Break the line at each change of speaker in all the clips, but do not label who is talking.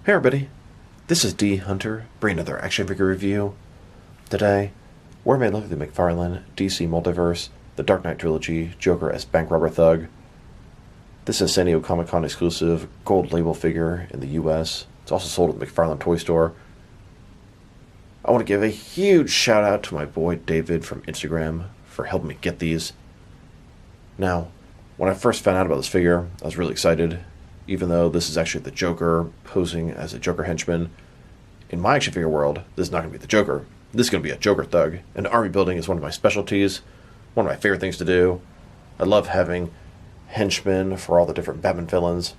Hey everybody, this is D Hunter, bringing another action figure review. Today, we're made look at the McFarlane DC Multiverse, the Dark Knight Trilogy, Joker as bank robber thug. This is a San Diego Comic-Con exclusive gold label figure in the US. It's also sold at the McFarlane toy store. I want to give a huge shout out to my boy David from Instagram for helping me get these. Now, when I first found out about this figure, I was really excited. Even though this is actually the Joker posing as a Joker henchman. In my action figure world, this is not going to be the Joker. This is going to be a Joker thug. And army building is one of my specialties, one of my favorite things to do. I love having henchmen for all the different Batman villains.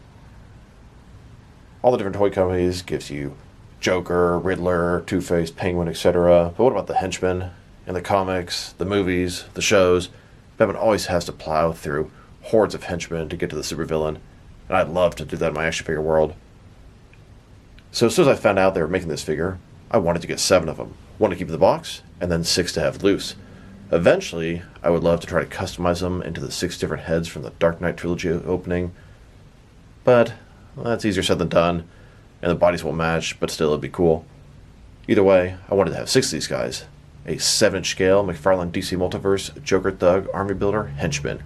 All the different toy companies gives you Joker, Riddler, Two-Face, Penguin, etc. But what about the henchmen? In the comics, the movies, the shows, Batman always has to plow through hordes of henchmen to get to the supervillain. And I'd love to do that in my action figure world. So as soon as I found out they were making this figure, I wanted to get 7 of them. 1 to keep in the box, and then 6 to have loose. Eventually, I would love to try to customize them into the 6 different heads from the Dark Knight Trilogy opening. But that's easier said than done, and the bodies won't match, but still it'd be cool. Either way, I wanted to have 6 of these guys. A 7-inch scale McFarlane DC Multiverse Joker Thug Army Builder Henchman.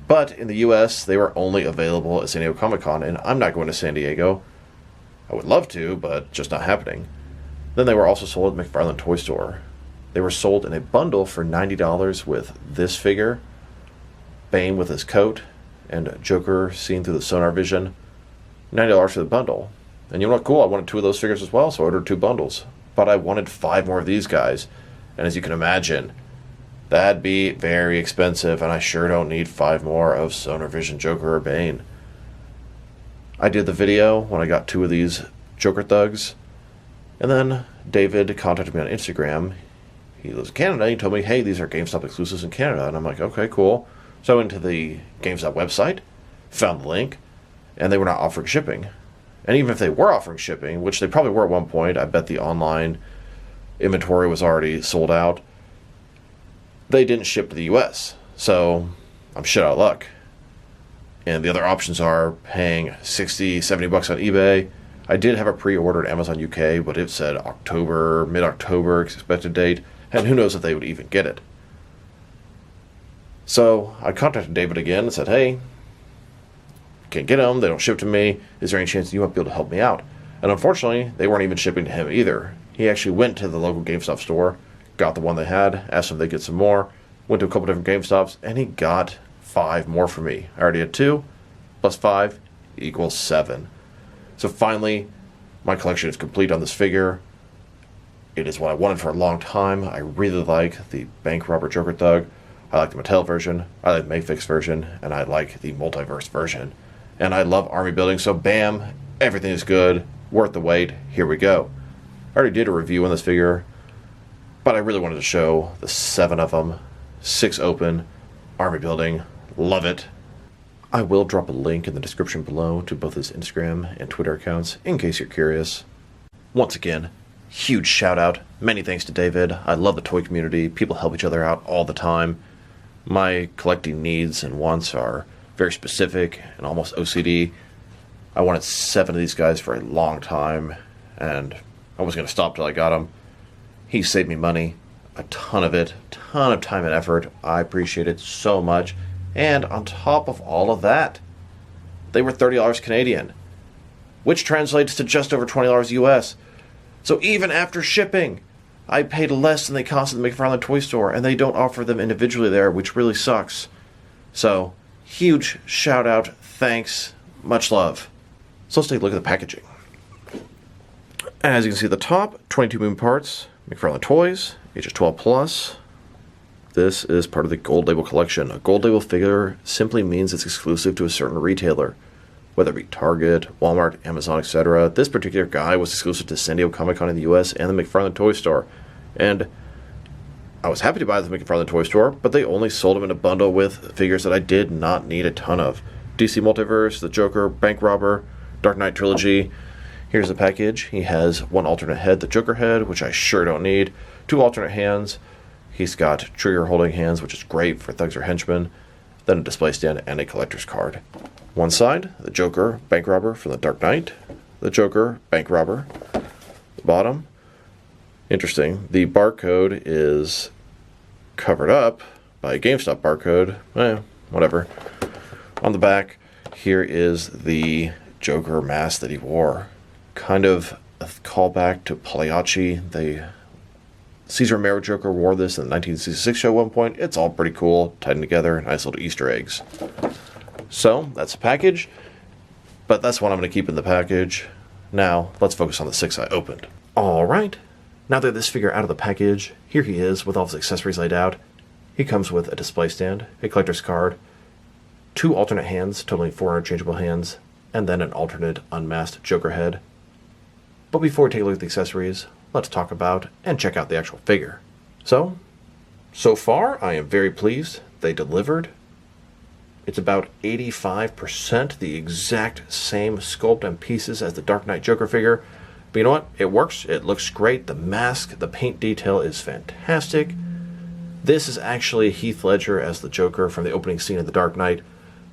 But in the US, they were only available at San Diego Comic-Con, and I'm not going to San Diego. I would love to, but just not happening. Then they were also sold at McFarlane Toy Store. They were sold in a bundle for $90 with this figure, Bane with his coat, and Joker seen through the sonar vision. $90 for the bundle. And you know what? Cool, I wanted 2 of those figures as well, so I ordered 2 bundles. But I wanted 5 more of these guys. And as you can imagine, that'd be very expensive, and I sure don't need 5 more of Sonar Vision Joker or Bane. I did the video when I got 2 of these Joker thugs, and then David contacted me on Instagram. He lives in Canada. He told me, hey, these are GameStop exclusives in Canada. And I'm like, okay, cool. So I went to the GameStop website, found the link, and they were not offering shipping. And even if they were offering shipping, which they probably were at one point, I bet the online inventory was already sold out. They didn't ship to the US, so I'm shit out of luck. And the other options are paying $60, $70 on eBay. I did have a pre-order at Amazon UK, but it said October, mid-October expected date, and who knows if they would even get it. So I contacted David again and said, hey, can't get them, they don't ship to me, is there any chance you might be able to help me out? And unfortunately, they weren't even shipping to him either. He actually went to the local GameStop store, got the one they had, asked if they could get some more, went to a couple different GameStops, and he got 5 more for me. I already had 2, plus 5 equals 7. So finally, my collection is complete on this figure. It is what I wanted for a long time. I really like the Bank Robber Joker Thug. I like the Mattel version, I like the Mayfix version, and I like the Multiverse version. And I love army building, so bam, everything is good, worth the wait, here we go. I already did a review on this figure, but I really wanted to show the 7 of them, 6 open, army building, love it. I will drop a link in the description below to both his Instagram and Twitter accounts, in case you're curious. Once again, huge shout out, many thanks to David. I love the toy community, people help each other out all the time. My collecting needs and wants are very specific and almost OCD. I wanted 7 of these guys for a long time, and I wasn't going to stop till I got them. He saved me money, a ton of it, ton of time and effort. I appreciate it so much. And on top of all of that, they were $30 Canadian, which translates to just over $20 US. So even after shipping, I paid less than they cost at the McFarlane toy store, and they don't offer them individually there, which really sucks. So, huge shout out, thanks, much love. So let's take a look at the packaging. As you can see at the top, 22 moving parts, McFarlane Toys, ages 12 plus. This is part of the Gold Label collection. A Gold Label figure simply means it's exclusive to a certain retailer, whether it be Target, Walmart, Amazon, etc. This particular guy was exclusive to San Diego Comic-Con in the US and the McFarlane Toy Store. And I was happy to buy the McFarlane Toy Store, but they only sold them in a bundle with figures that I did not need a ton of. DC Multiverse, the Joker, Bank Robber, Dark Knight Trilogy. Here's the package. He has 1 alternate head, the Joker head, which I sure don't need. 2 alternate hands. He's got trigger holding hands, which is great for thugs or henchmen. Then a display stand and a collector's card. One side, the Joker, bank robber from the Dark Knight. the Joker, bank robber. The bottom, interesting. The barcode is covered up by a GameStop barcode. Whatever. On the back, here is the Joker mask that he wore. Kind of a callback to Pagliacci. The Cesar Romero Joker wore this in the 1966 show at one point. It's all pretty cool, tied together, nice little Easter eggs. So, that's the package, but that's what I'm going to keep in the package. Now, let's focus on the 6 I opened. Alright, now that this figure out of the package, here he is with all his accessories laid out. He comes with a display stand, a collector's card, 2 alternate hands, totaling 4 interchangeable hands, and then an alternate unmasked Joker head. But before we take a look at the accessories, let's talk about and check out the actual figure. So far I am very pleased. They delivered. It's about 85% the exact same sculpt and pieces as the Dark Knight Joker figure. But you know what? It works. It looks great. The mask, the paint detail is fantastic. This is actually Heath Ledger as the Joker from the opening scene of The Dark Knight.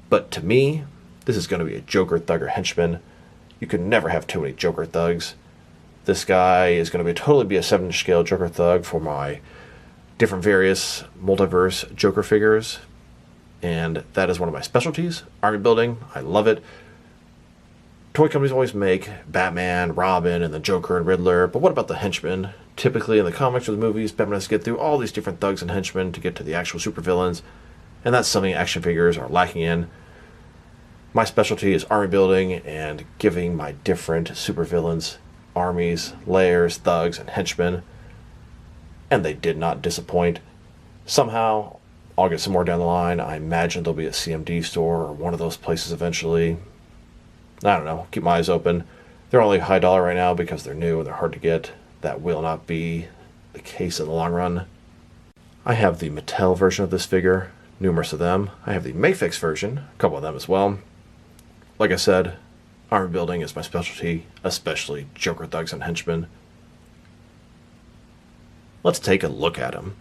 But to me, this is going to be a Joker thug or henchman. You can never have too many Joker thugs. This guy is going to totally be a 7-inch scale Joker thug for my different various multiverse Joker figures. And that is one of my specialties. Army building, I love it. Toy companies always make Batman, Robin, and the Joker and Riddler. But what about the henchmen? Typically in the comics or the movies, Batman has to get through all these different thugs and henchmen to get to the actual supervillains. And that's something action figures are lacking in. My specialty is army building and giving my different supervillains armies, layers, thugs, and henchmen. And they did not disappoint. Somehow, I'll get some more down the line. I imagine there'll be a CMD store or one of those places eventually. I don't know. Keep my eyes open. They're only high dollar right now because they're new and they're hard to get. That will not be the case in the long run. I have the Mattel version of this figure, numerous of them. I have the Mayfix version, a couple of them as well. Like I said, army building is my specialty, especially Joker thugs and henchmen. Let's take a look at him.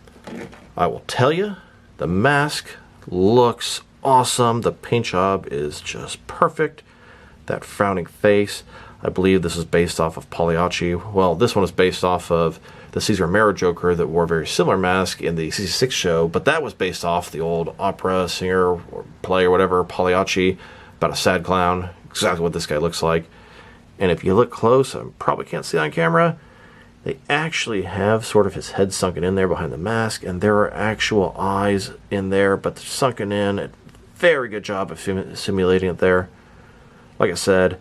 I will tell you, the mask looks awesome. The paint job is just perfect. That frowning face, I believe this is based off of Pagliacci. Well, this one is based off of the Cesar Romero Joker that wore a very similar mask in the 66 show, but that was based off the old opera singer or play or whatever, Pagliacci, about a sad clown. Exactly what this guy looks like. And if you look close, I probably can't see on camera, they actually have sort of his head sunken in there behind the mask, and there are actual eyes in there, but they're sunken in. A very good job of simulating it there. Like I said,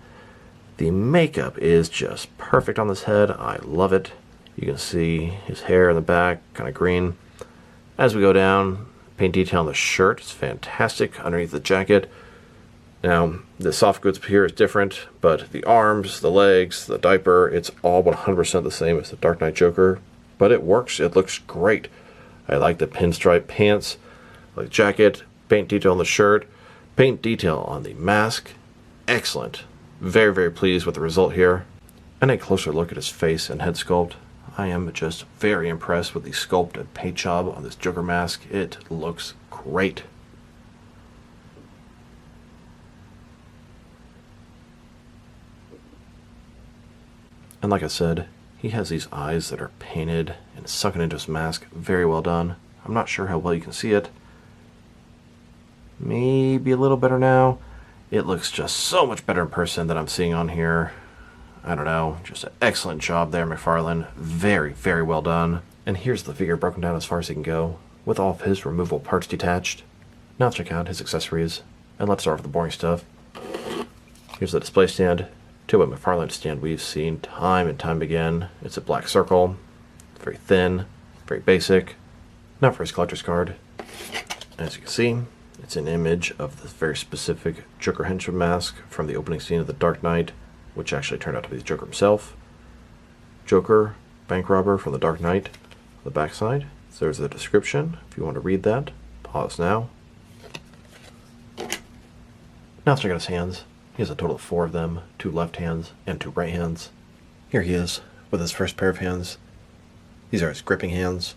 the makeup is just perfect on this head. I love it. You can see his hair in the back, kind of green. As we go down, paint detail on the shirt is fantastic underneath the jacket. Now, the soft goods here is different, but the arms, the legs, the diaper, it's all 100% the same as the Dark Knight Joker. But it works. It looks great. I like the pinstripe pants, I like the jacket, paint detail on the shirt, paint detail on the mask. Excellent. Very, very pleased with the result here. And a closer look at his face and head sculpt. I am just very impressed with the sculpt and paint job on this Joker mask. It looks great. And like I said, he has these eyes that are painted and sunken into his mask. Very well done. I'm not sure how well you can see it. Maybe a little better now. It looks just so much better in person than I'm seeing on here. I don't know, just an excellent job there, McFarlane. Very, very well done. And here's the figure broken down as far as he can go, with all of his removable parts detached. Now let's check out his accessories, and let's start with the boring stuff. Here's the display stand, to a McFarlane stand we've seen time and time again. It's a black circle, very thin, very basic. Now for his collector's card. As you can see, it's an image of this very specific Joker henchman mask from the opening scene of The Dark Knight, which actually turned out to be the Joker himself. Joker, bank robber from The Dark Knight. On the backside, so there's the description. If you want to read that, pause now. Now let's check out his hands. He has a total of 4 of them, 2 left hands and 2 right hands. Here he is with his first pair of hands. These are his gripping hands.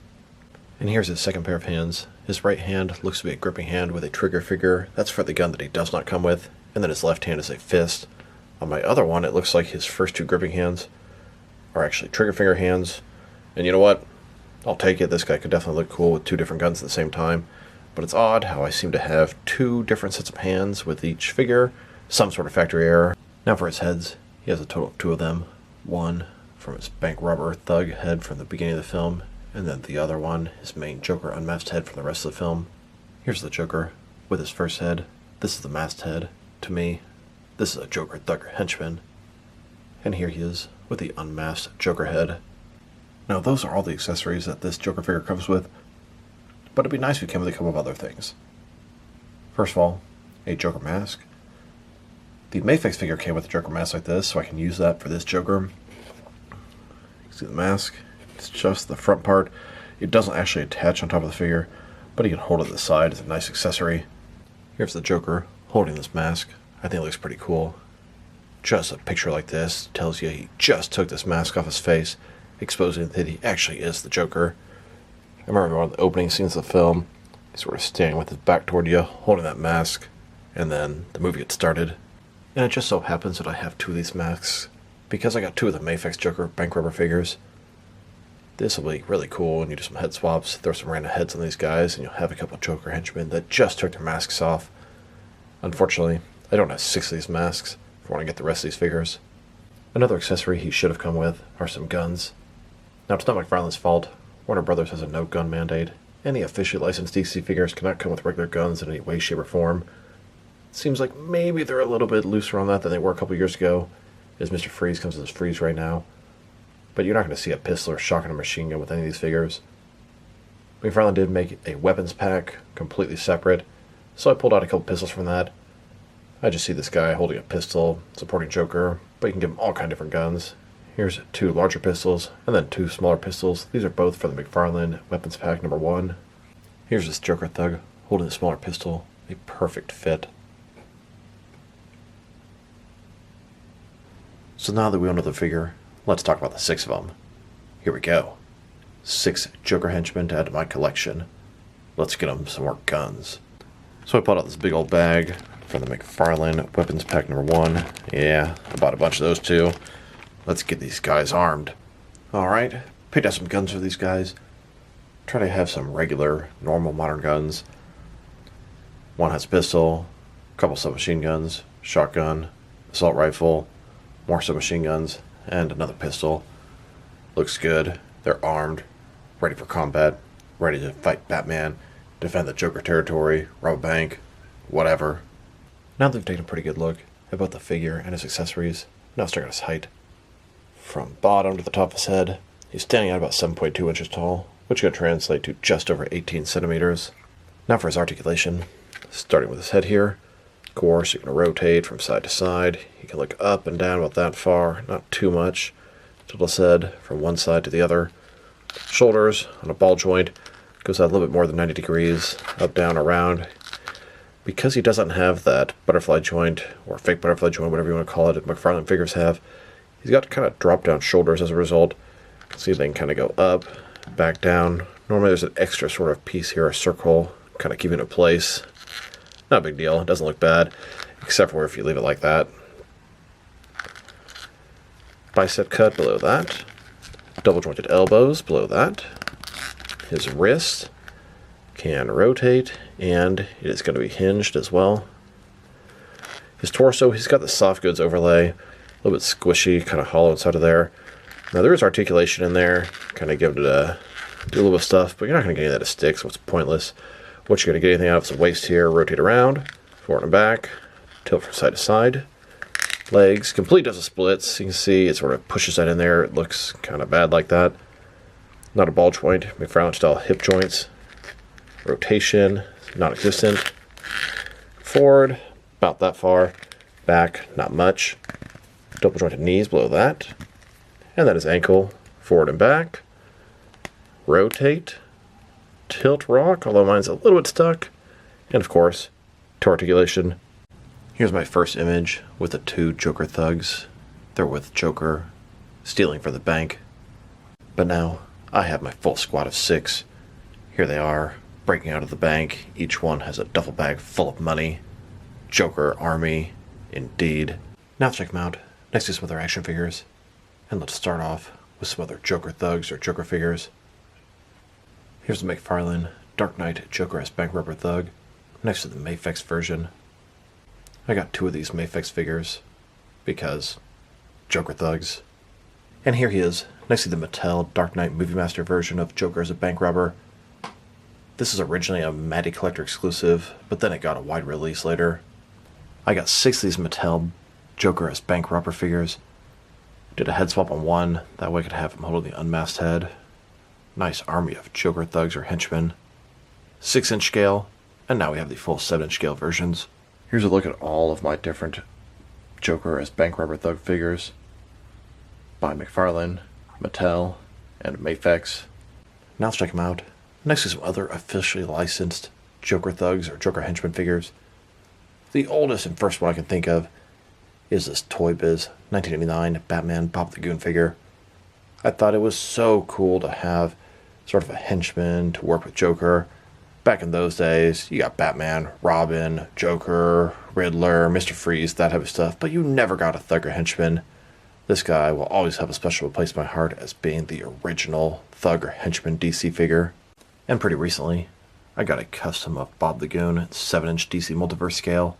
And here's his second pair of hands. His right hand looks to be a gripping hand with a trigger finger. That's for the gun that he does not come with. And then his left hand is a fist. On my other one, it looks like his first two gripping hands are actually trigger finger hands. And you know what? I'll take it. This guy could definitely look cool with two different guns at the same time. But it's odd how I seem to have two different sets of hands with each figure. Some sort of factory error. Now for his heads. He has a total of two of them. One from his bank robber thug head from the beginning of the film, and then the other one, his main Joker unmasked head from the rest of the film. Here's the Joker with his first head. This is the masked head. To me, this is a Joker thug henchman. And here he is with the unmasked Joker head. Now those are all the accessories that this Joker figure comes with, but it'd be nice if it came with a couple of other things. First of all, a Joker mask. The Mayfix figure came with a Joker mask like this, so I can use that for this Joker. You can see the mask. It's just the front part. It doesn't actually attach on top of the figure, but you can hold it to the side as a nice accessory. Here's the Joker holding this mask. I think it looks pretty cool. Just a picture like this tells you he just took this mask off his face, exposing that he actually is the Joker. I remember one of the opening scenes of the film, he's sort of standing with his back toward you, holding that mask, and then the movie gets started. And it just so happens that I have two of these masks, because I got two of the Mayfix Joker bank robber figures. This will be really cool when you do some head swaps, throw some random heads on these guys, and you'll have a couple of Joker henchmen that just took their masks off. Unfortunately, I don't have 6 of these masks if I want to get the rest of these figures. Another accessory he should have come with are some guns. Now, it's not McFarlane's fault. Warner Brothers has a no-gun mandate. Any officially licensed DC figures cannot come with regular guns in any way, shape, or form. It seems like maybe they're a little bit looser on that than they were a couple years ago, as Mr. Freeze comes with his Freeze right now. But you're not going to see a pistol or shotgun or machine gun with any of these figures. McFarlane did make a weapons pack completely separate, so I pulled out a couple pistols from that. I just see this guy holding a pistol, supporting Joker, but you can give him all kinds of different guns. Here's 2 larger pistols, and then 2 smaller pistols. These are both for the McFarlane weapons pack number 1. Here's this Joker thug holding a smaller pistol, a perfect fit. So now that we own the figure, let's talk about the 6 of them. Here we go. 6 Joker henchmen to add to my collection. Let's get them some more guns. So I pulled out this big old bag from the McFarlane weapons pack number 1. Yeah, I bought a bunch of those too. Let's get these guys armed. Alright, picked out some guns for these guys. Try to have some regular, normal modern guns. One has a pistol, a couple submachine guns, shotgun, assault rifle, more submachine guns, and another pistol. Looks good. They're armed, ready for combat, ready to fight Batman, defend the Joker territory, rob a bank, whatever. Now they've taken a pretty good look at both the figure and his accessories. Now let's check out his height. From bottom to the top of his head, he's standing at about 7.2 inches tall, which can translate to just over 18 centimeters. Now for his articulation. Starting with his head here. Of course, you can rotate from side to side. You can look up and down about that far, not too much. Tilt his head from one side to the other. Shoulders on a ball joint. Goes out a little bit more than 90 degrees. Up, down, around. Because he doesn't have that butterfly joint, or fake butterfly joint, whatever you want to call it, that McFarlane figures have, he's got kind of drop down shoulders as a result. You can see they can kind of go up, back down. Normally there's an extra sort of piece here, a circle, kind of keeping it in place. Not a big deal. It doesn't look bad, except for if you leave it like that. Bicep cut below that. Double jointed elbows below that. His wrist can rotate, and it is going to be hinged as well. His torso, he's got the soft goods overlay, a little bit squishy, kind of hollow inside of there. Now there is articulation in there, kind of give it a do a little bit of stuff, but you're not going to get any of that to stick, so it's pointless. What you're going to get anything out of is the waist here, rotate around, forward and back, tilt from side to side. Legs, complete does the splits. You can see it sort of pushes that in there. It looks kind of bad like that. Not a ball joint, McFarlane style hip joints. Rotation, non-existent. Forward, about that far. Back, not much. Double jointed knees below that. And then his ankle, forward and back. Rotate. Tilt rock, although mine's a little bit stuck. And of course, toe articulation. Here's my first image with the 2 Joker thugs. They're with Joker, stealing from the bank. But now, I have my full squad of 6. Here they are, breaking out of the bank. Each one has a duffel bag full of money. Joker army, indeed. Now let's check them out, next to some other action figures. And let's start off with some other Joker thugs or Joker figures. Here's the McFarlane Dark Knight Joker as bank robber thug, next to the Mafex version. I got two of these Mafex figures, because Joker thugs. And here he is, next to the Mattel Dark Knight Movie Master version of Joker as a bank robber. This is originally a Matty Collector exclusive, but then it got a wide release later. I got 6 of these Mattel Joker as bank robber figures. Did a head swap on one, that way I could have him holding the unmasked head. Nice army of Joker thugs or henchmen. 6-inch scale, and now we have the full 7-inch scale versions. Here's a look at all of my different Joker as bank robber thug figures by McFarlane, Mattel, and Mafex. Now let's check them out. Next is some other officially licensed Joker thugs or Joker henchmen figures. The oldest and first one I can think of is this Toy Biz 1989 Batman Bob the Goon figure. I thought it was so cool to have sort of a henchman to work with Joker. Back in those days, you got Batman, Robin, Joker, Riddler, Mr. Freeze, that type of stuff, but you never got a thug or henchman. This guy will always have a special place in my heart as being the original thug or henchman DC figure. And pretty recently, I got a custom of Bob the Goon 7-inch DC Multiverse scale.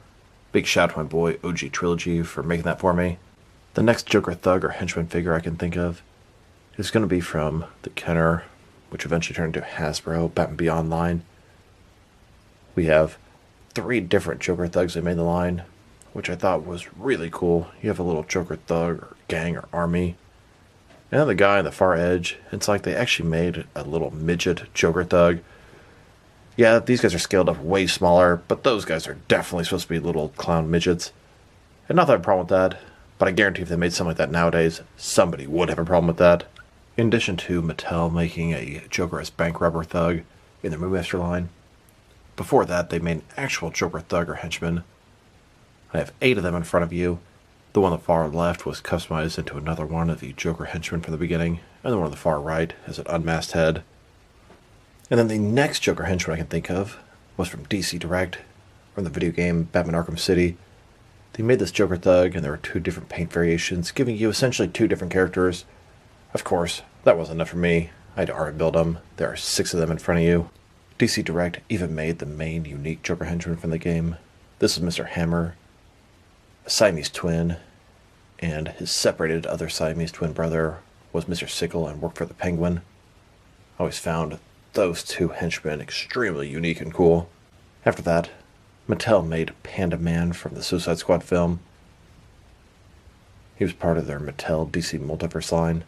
Big shout out to my boy OG Trilogy for making that for me. The next Joker thug or henchman figure I can think of is going to be from the Kenner, which eventually turned into Hasbro Batman Beyond line. We have 3 different Joker thugs they made in the line, which I thought was really cool. You have a little Joker thug or gang or army. And then the guy on the far edge, it's like they actually made a little midget Joker thug. Yeah, these guys are scaled up way smaller, but those guys are definitely supposed to be little clown midgets. And not that I have a problem with that, but I guarantee if they made something like that nowadays, somebody would have a problem with that. In addition to Mattel making a Joker as bank robber thug in their Movie Master line, before that they made an actual Joker thug or henchman. I have 8 of them in front of you. The one on the far left was customized into another one of the Joker henchmen from the beginning, and the one on the far right has an unmasked head. And then the next Joker henchman I can think of was from DC Direct, from the video game Batman Arkham City. They made this Joker thug, and there were 2 different paint variations, giving you essentially 2 different characters. Of course, that wasn't enough for me. I had to already build them. There are 6 of them in front of you. DC Direct even made the main unique Joker henchman from the game. This is Mr. Hammer, a Siamese twin, and his separated other Siamese twin brother was Mr. Sickle and worked for the Penguin. I always found those 2 henchmen extremely unique and cool. After that, Mattel made Panda Man from the Suicide Squad film. He was part of their Mattel DC Multiverse line.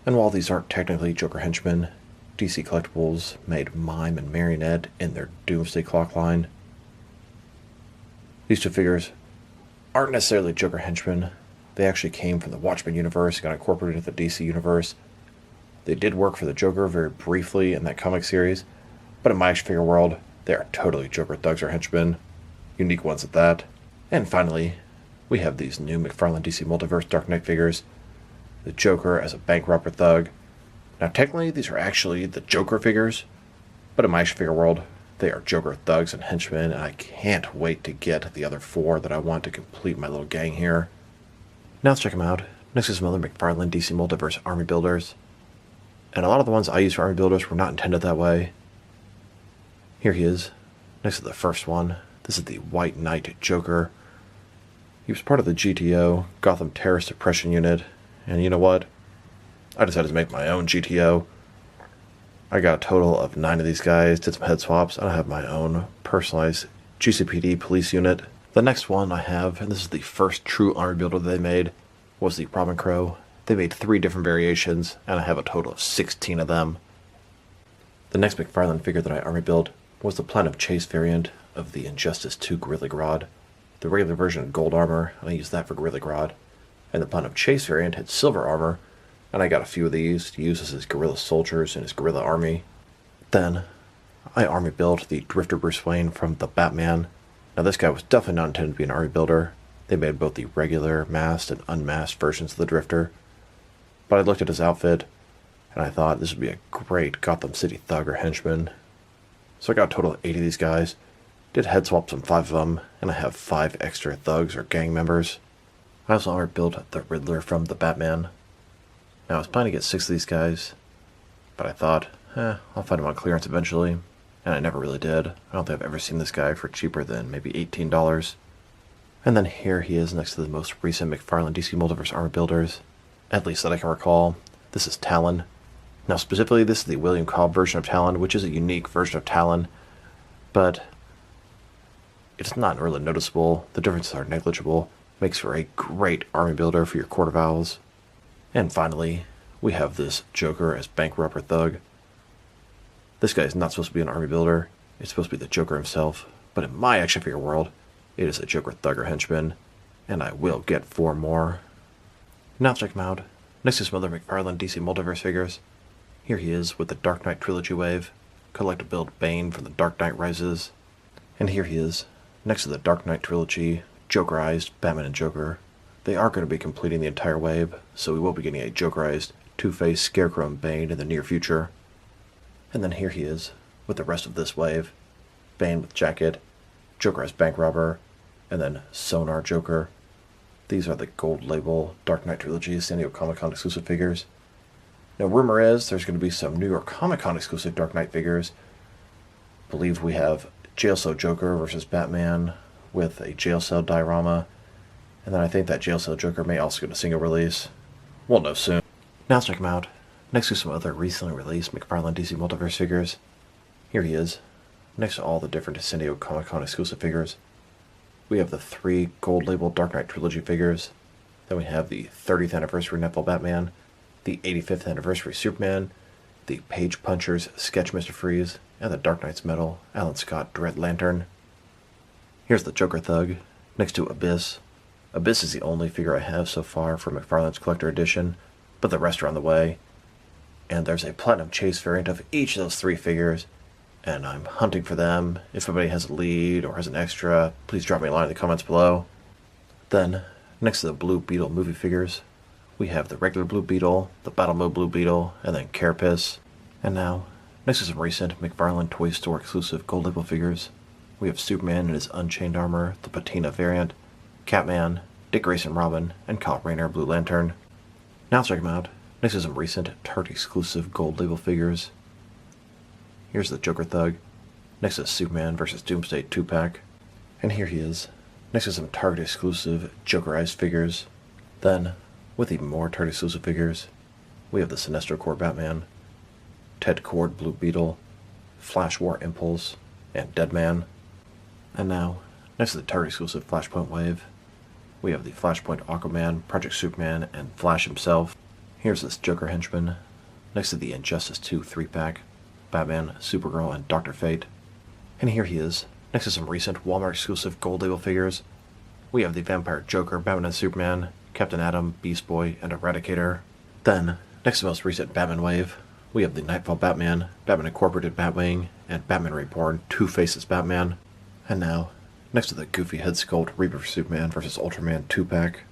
And while these aren't technically Joker henchmen, DC Collectibles made Mime and Marionette in their Doomsday Clock line. These 2 figures aren't necessarily Joker henchmen. They actually came from the Watchmen universe, got incorporated into the DC universe. They did work for the Joker very briefly in that comic series, but in my action figure world, they are totally Joker thugs or henchmen. Unique ones at that. And finally, we have these new McFarlane DC Multiverse Dark Knight figures. The Joker as a bank robber thug. Now technically these are actually the Joker figures, but in my action figure world, they are Joker thugs and henchmen, and I can't wait to get the other 4 that I want to complete my little gang here. Now let's check them out. Next is some other McFarlane DC Multiverse army builders. And a lot of the ones I use for army builders were not intended that way. Here he is, next to the first one. This is the White Knight Joker. He was part of the GTO, Gotham Terrorist Suppression Unit, and you know what? I decided to make my own GTO. I got a total of 9 of these guys, did some head swaps, and I have my own personalized GCPD police unit. The next one I have, and this is the first true army builder they made, was the Robin Crow. They made 3 different variations, and I have a total of 16 of them. The next McFarlane figure that I army built was the Plan of Chase variant of the Injustice 2 Gorilla Grodd. The regular version had gold armor, and I used that for Gorilla Grodd. And the Plan of Chase variant had silver armor, and I got a few of these to use as his guerrilla soldiers and his guerrilla army. Then, I army built the Drifter Bruce Wayne from the Batman. Now this guy was definitely not intended to be an army builder. They made both the regular masked and unmasked versions of the Drifter. But I looked at his outfit, and I thought this would be a great Gotham City thug or henchman. So I got a total of 8 of these guys, did head swaps on 5 of them, and I have 5 extra thugs or gang members. I also already built the Riddler from the Batman. Now I was planning to get 6 of these guys, but I thought, I'll find them on clearance eventually, and I never really did. I don't think I've ever seen this guy for cheaper than maybe $18. And then here he is next to the most recent McFarlane DC Multiverse armor builders, at least that I can recall. This is Talon. Now specifically, this is the William Cobb version of Talon, which is a unique version of Talon, but it's not really noticeable. The differences are negligible. Makes for a great army builder for your quarter vowels. And finally, we have this Joker as bank robber thug. This guy is not supposed to be an army builder. It's supposed to be the Joker himself. But in my action figure world, it is a Joker thug or henchman. And I will get 4 more. Now check him out. Next to some other McFarlane DC Multiverse figures. Here he is with the Dark Knight Trilogy wave. Collect to build Bane from the Dark Knight Rises. And here he is, next to the Dark Knight Trilogy, Jokerized Batman and Joker. They are going to be completing the entire wave, so we will be getting a Jokerized Two-Face, Scarecrow, and Bane in the near future. And then here he is, with the rest of this wave. Bane with jacket, Joker as bank robber, and then Sonar Joker. These are the gold label Dark Knight Trilogy San Diego Comic-Con exclusive figures. Now rumor is there's going to be some New York Comic-Con exclusive Dark Knight figures. I believe we have Jail Cell Joker versus Batman with a Jail Cell diorama. And then I think that Jail Cell Joker may also get a single release. We'll know soon. Now let's check him out. Next to some other recently released McFarlane DC Multiverse figures. Here he is, next to all the different San Diego Comic-Con exclusive figures. We have the 3 gold label Dark Knight Trilogy figures. Then we have the 30th anniversary Netball Batman, the 85th anniversary Superman, the Page Punchers Sketch Mr. Freeze, and the Dark Knight's Metal Alan Scott Dread Lantern. Here's the Joker Thug, next to Abyss. Abyss is the only figure I have so far for McFarlane's Collector Edition, but the rest are on the way. And there's a Platinum Chase variant of each of those 3 figures, and I'm hunting for them. If anybody has a lead or has an extra, please drop me a line in the comments below. Then, next to the Blue Beetle movie figures, we have the regular Blue Beetle, the Battle Mode Blue Beetle, and then Carapace. And now, next to some recent McFarlane Toy Store exclusive gold label figures, we have Superman in his Unchained armor, the Patina variant, Catman, Dick Grayson Robin, and Kyle Rayner Blue Lantern. Now let's check them out. Next is some recent Target exclusive gold label figures. Here's the Joker Thug. Next is Superman vs. Doomsday 2-pack. And here he is. Next is some Target exclusive Jokerized figures. Then, with even more Target exclusive figures, we have the Sinestro Corps Batman, Ted Kord Blue Beetle, Flash War Impulse, and Deadman. And now, next to the Target exclusive Flashpoint wave, we have the Flashpoint Aquaman, Project Superman, and Flash himself. Here's this Joker henchman, next to the Injustice 2 3-pack, Batman, Supergirl, and Dr. Fate. And here he is, next to some recent Walmart exclusive gold label figures. We have the Vampire Joker, Batman and Superman, Captain Atom, Beast Boy, and Eradicator. Then, next to the most recent Batman wave, we have the Nightfall Batman, Batman Incorporated Batwing, and Batman Reborn Two-Faces Batman. And now, next to the goofy head sculpt Rebirth Superman vs. Ultraman 2-pack,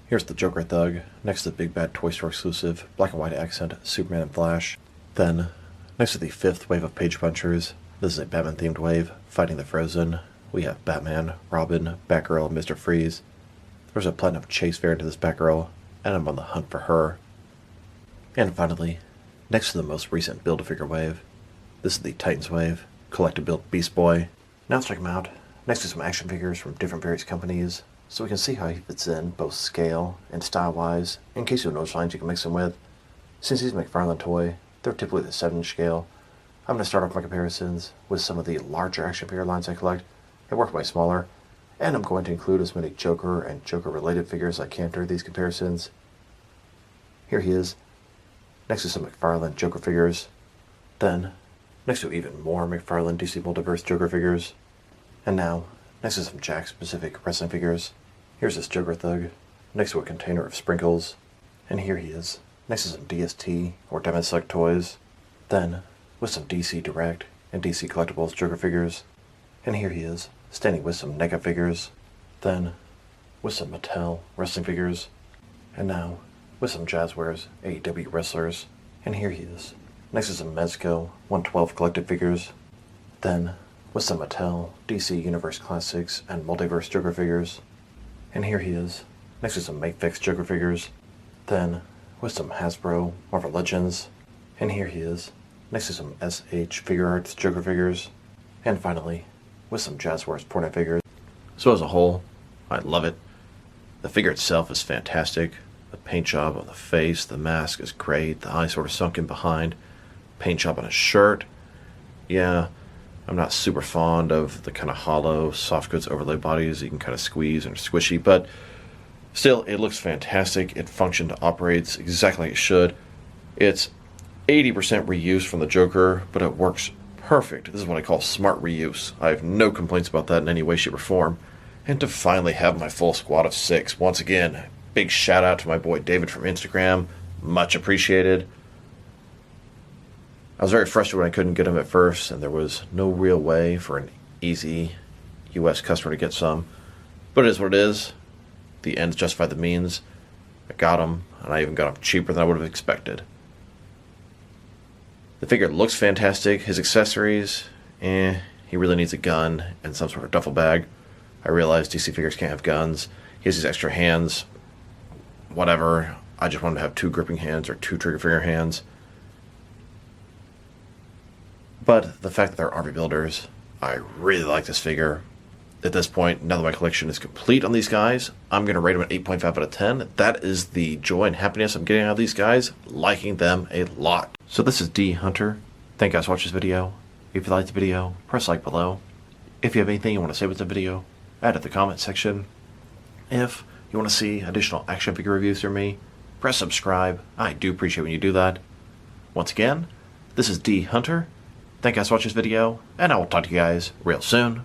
here's the Joker Thug, next to the Big Bad Toy Store exclusive black and white accent Superman and Flash. Then, next to the 5th wave of Page Punchers, this is a Batman-themed wave, Fighting the Frozen. We have Batman, Robin, Batgirl, and Mr. Freeze. There's a Platinum Chase variant to this Batgirl, and I'm on the hunt for her. And finally, next to the most recent Build-A-Figure wave, this is the Titans wave, Collect-to-Build Beast Boy. Now let's check him out, next to some action figures from different various companies, so we can see how he fits in both scale and style-wise, in case you have no lines you can mix him with. Since he's a McFarlane toy, they're typically the 7-inch scale. I'm going to start off my comparisons with some of the larger action figure lines I collect, and work my smaller, and I'm going to include as many Joker and Joker-related figures as I can during these comparisons. Here he is, next to some McFarlane Joker figures, then next to even more McFarlane DC Multiverse Joker figures, and now next to some Jack-specific wrestling figures. Here's this Joker Thug, next to a container of sprinkles, and here he is, next to some DST or Diamond Select toys, then with some DC Direct and DC Collectibles Joker figures, and here he is, standing with some NECA figures, then with some Mattel wrestling figures, and now with some Jazzwares AEW wrestlers, and here he is, next to some Mezco 112 collected figures, then with some Mattel DC Universe Classics and Multiverse Joker figures, and here he is, next to some Make-Fix Joker figures, then with some Hasbro Marvel Legends, and here he is, next to some SH Figure Arts Joker figures, and finally, with some Jazzwares Portrait figures. So as a whole, I love it. The figure itself is fantastic. The paint job on the face, the mask is great, the eye sort of sunk in behind, paint job on his shirt. Yeah, I'm not super fond of the kind of hollow, soft goods overlay bodies you can kind of squeeze and are squishy, but still, it looks fantastic. It functions, operates exactly like it should. It's 80% reuse from the Joker, but it works perfect. This is what I call smart reuse. I have no complaints about that in any way, shape, or form. And to finally have my full squad of 6, once again, big shout out to my boy David from Instagram. Much appreciated. I was very frustrated when I couldn't get him at first, and there was no real way for an easy US customer to get some. But it is what it is. The ends justify the means. I got him, and I even got him cheaper than I would have expected. The figure looks fantastic. His accessories, he really needs a gun and some sort of duffel bag. I realize DC figures can't have guns. He has these extra hands. Whatever. I just wanted to have 2 gripping hands or 2 trigger finger hands. But the fact that they're RV builders, I really like this figure. At this point, now that my collection is complete on these guys, I'm going to rate them at 8.5 out of 10. That is the joy and happiness I'm getting out of these guys, liking them a lot. So this is D Hunter. Thank you guys for watching this video. If you liked the video, press like below. If you have anything you want to say with the video, add it in the comment section. If you want to see additional action figure reviews from me, press subscribe. I do appreciate when you do that. Once again, this is D Hunter. Thank you guys for watching this video, and I will talk to you guys real soon.